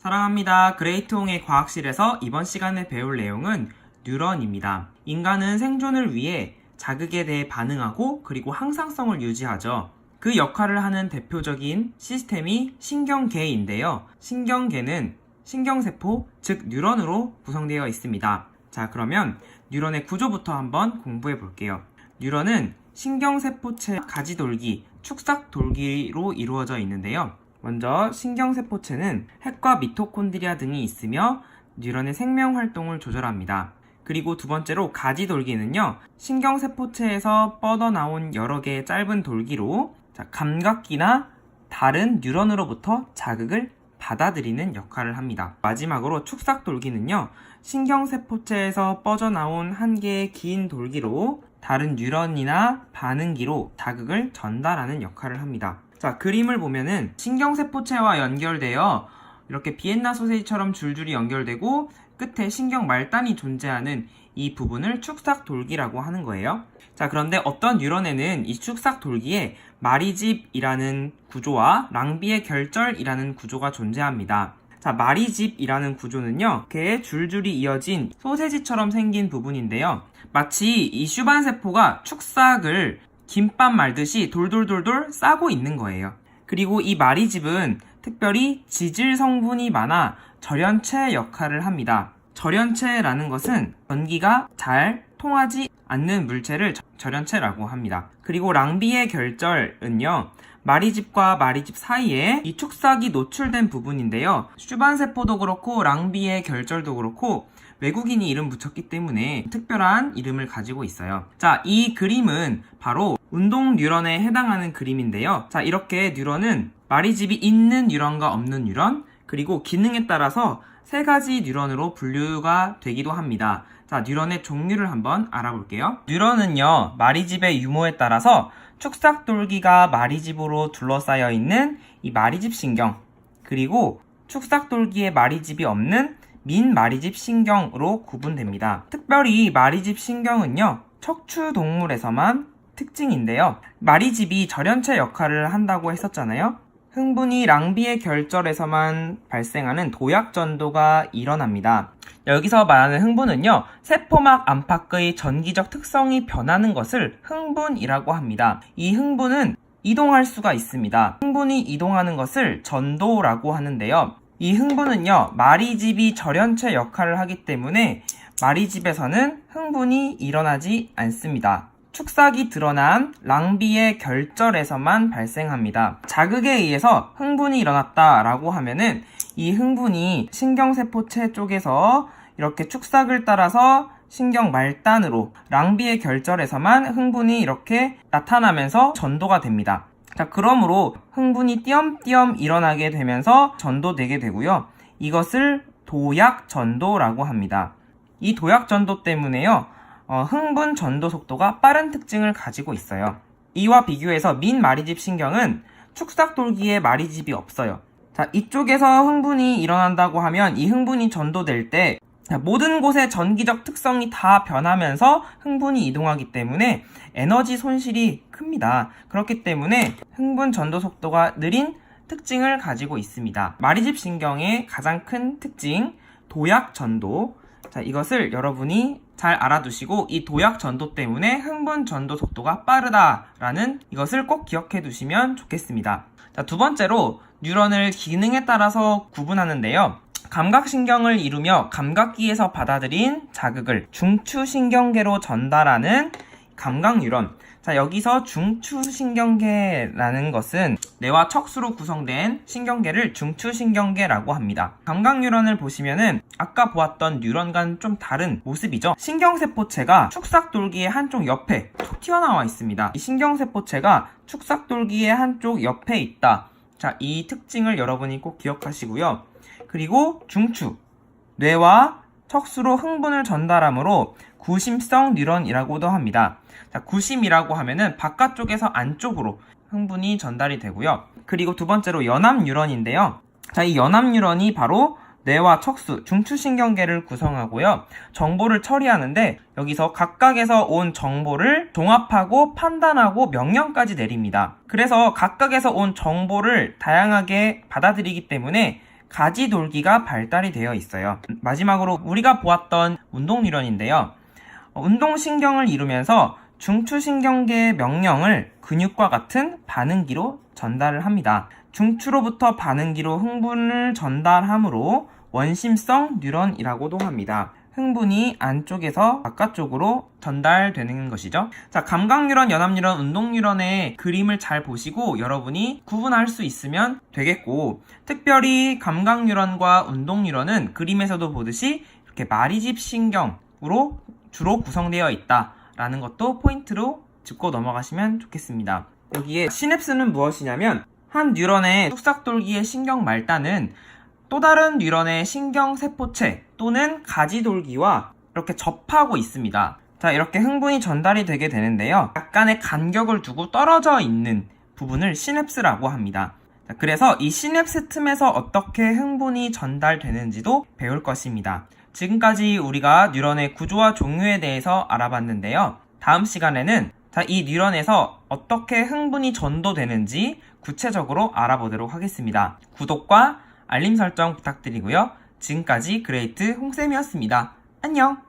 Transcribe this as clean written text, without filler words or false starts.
사랑합니다. 그레이트홍의 과학실에서 이번 시간에 배울 내용은 뉴런입니다. 인간은 생존을 위해 자극에 대해 반응하고 그리고 항상성을 유지하죠. 그 역할을 하는 대표적인 시스템이 신경계인데요. 신경계는 신경세포, 즉 뉴런으로 구성되어 있습니다. 자, 그러면 뉴런의 구조부터 한번 공부해 볼게요. 뉴런은 신경세포체 가지돌기, 축삭돌기로 이루어져 있는데요. 먼저 신경세포체는 핵과 미토콘드리아 등이 있으며 뉴런의 생명활동을 조절합니다. 그리고 두 번째로 가지돌기는요, 신경세포체에서 뻗어나온 여러 개의 짧은 돌기로 감각기나 다른 뉴런으로부터 자극을 받아들이는 역할을 합니다. 마지막으로 축삭돌기는요, 신경세포체에서 뻗어나온 한 개의 긴 돌기로 다른 뉴런이나 반응기로 자극을 전달하는 역할을 합니다. 자, 그림을 보면은 신경세포체와 연결되어 이렇게 비엔나 소세지처럼 줄줄이 연결되고 끝에 신경 말단이 존재하는 이 부분을 축삭돌기라고 하는 거예요. 자, 그런데 어떤 뉴런에는 이 축삭돌기에 마리집이라는 구조와 랑비의 결절이라는 구조가 존재합니다. 자, 마리집이라는 구조는요, 이렇게 줄줄이 이어진 소세지처럼 생긴 부분인데요. 마치 이 슈반세포가 축삭을 김밥 말듯이 돌돌돌돌 싸고 있는 거예요. 그리고 이 마리집은 특별히 지질 성분이 많아 절연체 역할을 합니다. 절연체라는 것은 전기가 잘 통하지 않는 물체를 절연체라고 합니다. 그리고 랑비의 결절은요, 마리집과 마리집 사이에 이 축삭이 노출된 부분인데요. 슈반세포도 그렇고 랑비의 결절도 그렇고 외국인이 이름 붙였기 때문에 특별한 이름을 가지고 있어요. 자, 이 그림은 바로 운동 뉴런에 해당하는 그림인데요. 자, 이렇게 뉴런은 마리집이 있는 뉴런과 없는 뉴런, 그리고 기능에 따라서 세 가지 뉴런으로 분류가 되기도 합니다. 자, 뉴런의 종류를 한번 알아볼게요. 뉴런은요, 마리집의 유무에 따라서 축삭돌기가 마리집으로 둘러싸여 있는 이 마리집 신경, 그리고 축삭돌기에 마리집이 없는 민마리집 신경으로 구분됩니다. 특별히 마리집 신경은요, 척추동물에서만 특징인데요. 마리집이 절연체 역할을 한다고 했었잖아요. 흥분이 랑비의 결절에서만 발생하는 도약전도가 일어납니다. 여기서 말하는 흥분은요, 세포막 안팎의 전기적 특성이 변하는 것을 흥분이라고 합니다. 이 흥분은 이동할 수가 있습니다. 흥분이 이동하는 것을 전도라고 하는데요. 이 흥분은요, 마리집이 절연체 역할을 하기 때문에 마리집에서는 흥분이 일어나지 않습니다. 축삭이 드러난 랑비의 결절에서만 발생합니다. 자극에 의해서 흥분이 일어났다라고 하면은 이 흥분이 신경세포체 쪽에서 이렇게 축삭을 따라서 신경 말단으로 랑비의 결절에서만 흥분이 이렇게 나타나면서 전도가 됩니다. 자, 그러므로 흥분이 띄엄띄엄 일어나게 되면서 전도되게 되고요. 이것을 도약전도라고 합니다. 이 도약전도 때문에요, 흥분 전도 속도가 빠른 특징을 가지고 있어요. 이와 비교해서 민마리집 신경은 축삭돌기에 마리집이 없어요. 자, 이쪽에서 흥분이 일어난다고 하면 이 흥분이 전도될 때 모든 곳의 전기적 특성이 다 변하면서 흥분이 이동하기 때문에 에너지 손실이 큽니다. 그렇기 때문에 흥분 전도 속도가 느린 특징을 가지고 있습니다. 마리집 신경의 가장 큰 특징, 도약 전도. 자, 이것을 여러분이 잘 알아두시고 이 도약 전도 때문에 흥분 전도 속도가 빠르다라는 이것을 꼭 기억해 두시면 좋겠습니다. 자, 두 번째로 뉴런을 기능에 따라서 구분하는데요. 감각신경을 이루며 감각기에서 받아들인 자극을 중추신경계로 전달하는 감각뉴런. 자, 여기서 중추신경계라는 것은 뇌와 척수로 구성된 신경계를 중추신경계라고 합니다. 감각뉴런을 보시면은 아까 보았던 뉴런과는 좀 다른 모습이죠. 신경세포체가 축삭돌기의 한쪽 옆에 툭 튀어나와 있습니다. 이 신경세포체가 축삭돌기의 한쪽 옆에 있다. 자, 이 특징을 여러분이 꼭 기억하시고요. 그리고 중추, 뇌와 척수로 흥분을 전달하므로 구심성 뉴런이라고도 합니다. 자, 구심이라고 하면은 바깥쪽에서 안쪽으로 흥분이 전달이 되고요. 그리고 두 번째로 연합 뉴런인데요. 자, 이 연합 뉴런이 바로 뇌와 척수, 중추신경계를 구성하고요. 정보를 처리하는데 여기서 각각에서 온 정보를 종합하고 판단하고 명령까지 내립니다. 그래서 각각에서 온 정보를 다양하게 받아들이기 때문에 가지돌기가 발달이 되어 있어요. 마지막으로 우리가 보았던 운동뉴런인데요. 운동신경을 이루면서 중추신경계의 명령을 근육과 같은 반응기로 전달을 합니다. 중추로부터 반응기로 흥분을 전달하므로 원심성 뉴런이라고도 합니다. 흥분이 안쪽에서 바깥쪽으로 전달되는 것이죠. 자, 감각뉴런, 연합뉴런, 운동뉴런의 그림을 잘 보시고 여러분이 구분할 수 있으면 되겠고, 특별히 감각뉴런과 운동뉴런은 그림에서도 보듯이 이렇게 마리집 신경으로 주로 구성되어 있다라는 것도 포인트로 짚고 넘어가시면 좋겠습니다. 여기에 시냅스는 무엇이냐면 한 뉴런의 뚝삭돌기의 신경 말단은 또 다른 뉴런의 신경세포체 또는 가지돌기와 이렇게 접하고 있습니다. 자, 이렇게 흥분이 전달이 되게 되는데요. 약간의 간격을 두고 떨어져 있는 부분을 시냅스라고 합니다. 자, 그래서 이 시냅스 틈에서 어떻게 흥분이 전달되는지도 배울 것입니다. 지금까지 우리가 뉴런의 구조와 종류에 대해서 알아봤는데요. 다음 시간에는 이 뉴런에서 어떻게 흥분이 전도되는지 구체적으로 알아보도록 하겠습니다. 구독과 알림 설정 부탁드리고요. 지금까지 그레이트 홍쌤이었습니다. 안녕!